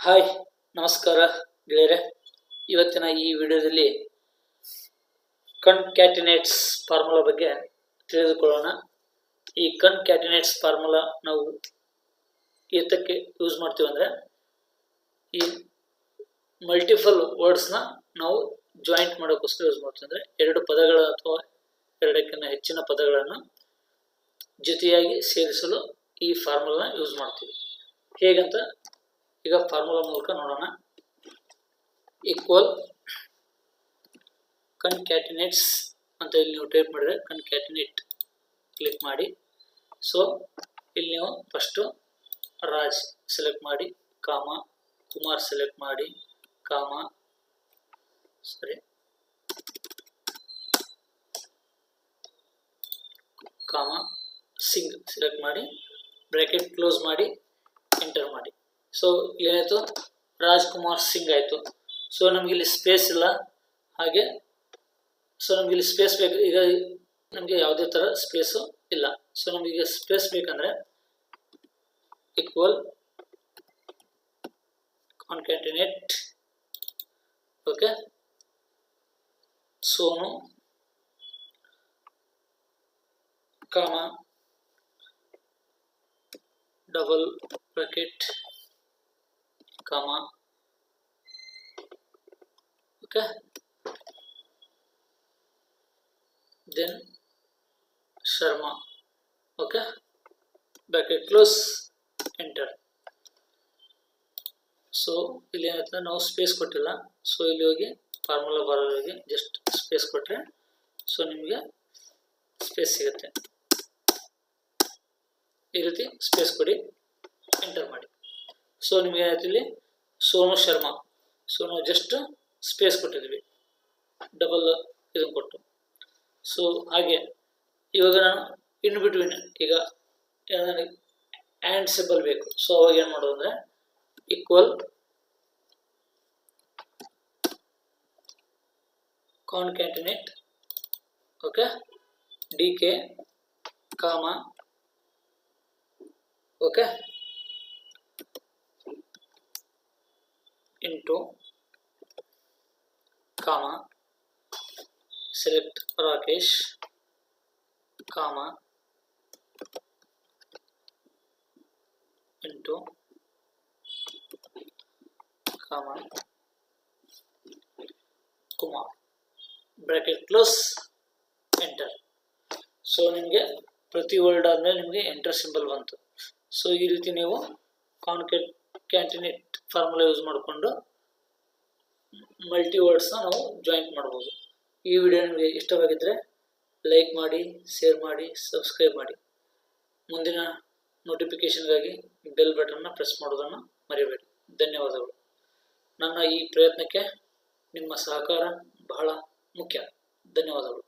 Hi ನಮಸ್ಕಾರ ಗೆಳೆಯರೆ. ಇವತ್ತಿನ ಈ ವಿಡಿಯೋದಲ್ಲಿ ಕನ್ಕ್ಯಾಟಿನೇಟ್ಸ್ ಫಾರ್ಮುಲಾ ಬಗ್ಗೆ ತಿಳಿದುಕೊಳ್ಳೋಣ. ಈ ಕನ್ಕ್ಯಾಟಿನೇಟ್ಸ್ ಫಾರ್ಮುಲಾ ನಾವು ಏತಕ್ಕೆ ಯೂಸ್ ಮಾಡ್ತೀವಿ ಅಂದರೆ, ಈ ಮಲ್ಟಿಪಲ್ ವರ್ಡ್ಸ್ನ ನಾವು ಜಾಯಿಂಟ್ ಮಾಡೋಕ್ಕೋಸ್ಕರ ಯೂಸ್ ಮಾಡ್ತೀವಿ. ಅಂದರೆ ಎರಡು ಪದಗಳ ಅಥವಾ ಎರಡಕ್ಕಿಂತ ಹೆಚ್ಚಿನ ಪದಗಳನ್ನು ಜೊತೆಯಾಗಿ ಸೇರಿಸಲು ಈ ಫಾರ್ಮುಲಾನ ಯೂಸ್ ಮಾಡ್ತೀವಿ. ಹೇಗಂತ ಈಗ ಫಾರ್ಮುಲಾ ಮೂಲಕ ನೋಡೋಣ. ಈಕ್ವಲ್ ಕನ್ಕ್ಯಾಟಿನೇಟ್ಸ್ ಅಂತ ಇಲ್ಲಿ ನೀವು ಟೈಪ್ ಮಾಡಿದ್ರೆ ಕನ್ಕ್ಯಾಟಿನೇಟ್ ಕ್ಲಿಕ್ ಮಾಡಿ. ಸೊ ಇಲ್ಲಿ ನೀವು ಫಸ್ಟು ರಾಜ್ ಸೆಲೆಕ್ಟ್ ಮಾಡಿ, ಕಾಮ ಕುಮಾರ್ ಸೆಲೆಕ್ಟ್ ಮಾಡಿ, ಕಾಮ ಸಿಂಗ್ ಸೆಲೆಕ್ಟ್ ಮಾಡಿ, ಬ್ರ್ಯಾಕೆಟ್ ಕ್ಲೋಸ್ ಮಾಡಿ, ಎಂಟರ್ ಮಾಡಿ. ಸೊ ಏನಾಯಿತು, ರಾಜ್ಕುಮಾರ್ ಸಿಂಗ್ ಆಯಿತು. ಸೊ ನಮಗಿಲ್ಲಿ ಸ್ಪೇಸ್ ಇಲ್ಲ, ಹಾಗೆ ಸೊ ನಮಗಿಲ್ಲಿ ಸ್ಪೇಸ್ ಬೇಕು. ಈಗ ನಮಗೆ ಯಾವುದೇ ಥರ ಸ್ಪೇಸು ಇಲ್ಲ. ಸೊ ನಮಗೀಗ ಸ್ಪೇಸ್ ಬೇಕಂದರೆ ಈಕ್ವಲ್ ಕಾನ್ಕ್ಯಾಟಿನೇಟ್, ಓಕೆ, ಸೋನು ಕಾಮ ಡಬಲ್ ಬ್ರಾಕೆಟ್ ಕಾಮ, okay, then Sharma, okay, bracket close, enter. So ಇಲ್ಲಿ ಏನಾಯ್ತು, ನಾವು ಸ್ಪೇಸ್ ಕೊಟ್ಟಿಲ್ಲ. ಸೊ ಇಲ್ಲಿ ಹೋಗಿ ಫಾರ್ಮುಲಾ ಬರೋರಿಗೆ ಜಸ್ಟ್ ಸ್ಪೇಸ್ ಕೊಟ್ಟರೆ ಸೊ ನಿಮಗೆ ಸ್ಪೇಸ್ ಸಿಗುತ್ತೆ. ಈ ರೀತಿ ಸ್ಪೇಸ್ ಕೊಡಿ, ಎಂಟರ್ ಮಾಡಿ. ಸೊ ನಿಮಗೆ ಏನಾಯ್ತು, ಇಲ್ಲಿ ಸೋನು ಶರ್ಮಾ. ಸೊ ನಾವು ಜಸ್ಟ್ ಸ್ಪೇಸ್ ಕೊಟ್ಟಿದ್ವಿ, ಡಬಲ್ ಇದನ್ನು ಕೊಟ್ಟು. ಸೊ ಹಾಗೆ ಇವಾಗ ನಾನು ಇನ್ ಬಿಟ್ವೀನ್ ಈಗ ನನಗೆ ಆ್ಯಂಡ್ ಸಿಂಬಲ್ ಬೇಕು. ಸೊ ಅವಾಗ ಏನು ಮಾಡೋದು ಅಂದರೆ ಈಕ್ವಲ್ ಕಾನ್ಕ್ಯಾಟಿನೇಟ್, ಓಕೆ, ಡಿ ಕೆ ಕಾಮ, okay, into comma select Rakesh comma into comma Kumar, bracket close, enter. So ನಿಮಗೆ ಪ್ರತಿ ವರ್ಡ್ ಆದಮೇಲೆ ನಿಮಗೆ ಎಂಟರ್ ಸಿಂಬಲ್ ಬಂತು. ಸೊ ಈ ರೀತಿ ನೀವು ಕಾನ್ಕ್ಯಾಟಿನೇಟ್ ಫಾರ್ಮುಲಾ ಯೂಸ್ ಮಾಡಿಕೊಂಡು ಮಲ್ಟಿ ವರ್ಡ್ಸ್ನ ನಾವು ಜಾಯಿಂಟ್ ಮಾಡ್ಬೋದು. ಈ ವಿಡಿಯೋ ನಿಮಗೆ ಇಷ್ಟವಾಗಿದ್ದರೆ ಲೈಕ್ ಮಾಡಿ, ಶೇರ್ ಮಾಡಿ, ಸಬ್ಸ್ಕ್ರೈಬ್ ಮಾಡಿ. ಮುಂದಿನ ನೋಟಿಫಿಕೇಷನ್ಗಾಗಿ ಬೆಲ್ ಬಟನ್ನ ಪ್ರೆಸ್ ಮಾಡೋದನ್ನು ಮರಿಬೇಡಿ. ಧನ್ಯವಾದಗಳು. ನನ್ನ ಈ ಪ್ರಯತ್ನಕ್ಕೆ ನಿಮ್ಮ ಸಹಕಾರ ಬಹಳ ಮುಖ್ಯ. ಧನ್ಯವಾದಗಳು.